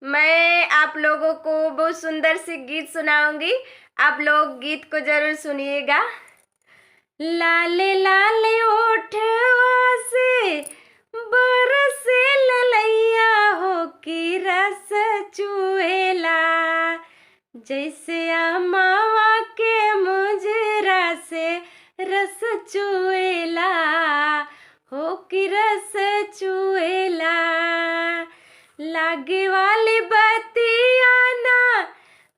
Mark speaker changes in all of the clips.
Speaker 1: मैं आप लोगों को बहुत सुंदर सी गीत सुनाऊंगी। आप लोग गीत को जरूर सुनिएगा। लाले लाले ओठवा से बरसे ललैया हो की रस चुएला, जैसे अमावा के मुजरा से रस चुएला हो की रस चुएला। लागे वाली बतिया ना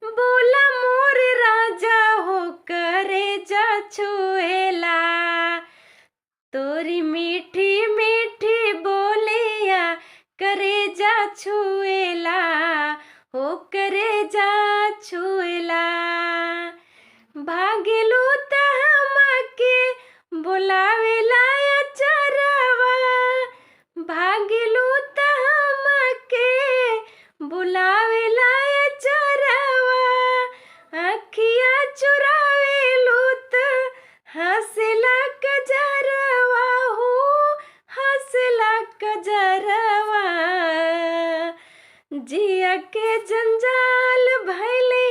Speaker 1: बोला मोर राजा हो करे जा छुएला, तोरी मीठी मीठी बोलिया करे जा छुएला हो करे जा छुएला। भागेलू त हमके बोलावेला चरवा, भागेलू त हमके बुलावेला चरवा, अखिया चुरावेलू त हंसला कजरवा हो हंसला कजरवा। जिया के जंजाल भैले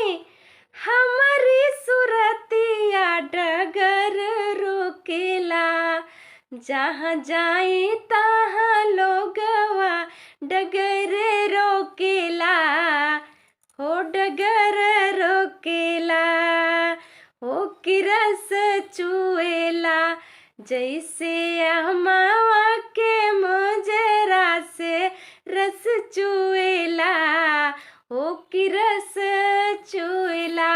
Speaker 1: हमारी सुरतिया डगर रोकेला, जहाँ जाई तहाँ लोगवा डगर रोकेला हो डगर रोकेला हो की रस चुएला, जैसे अमावा के मोजरा से रस चुएला हो की रस चुएला।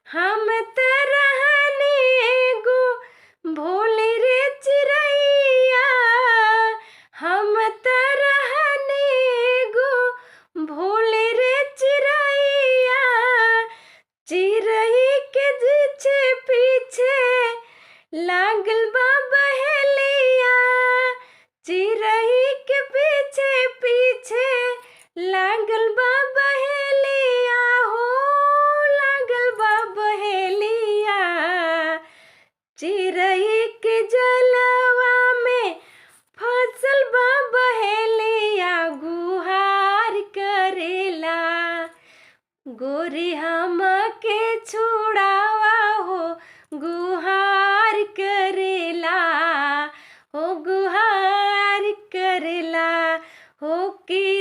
Speaker 1: हम त रहनी एगो भोली रे चिरैया, हम त रहनी एगो भोली रे चिरैया, चिरई के पीछे पीछे लागल बा बहेलिया, चिरई के पीछे पीछे लागल बा बहेलिया हो लागल बा बहेलिया। चिरई के जलवा में फसल बा बहेलिया गुहार करेला, गोरी हमके छुड़ावा हो गुहार करेला हो गुहार करेला हो की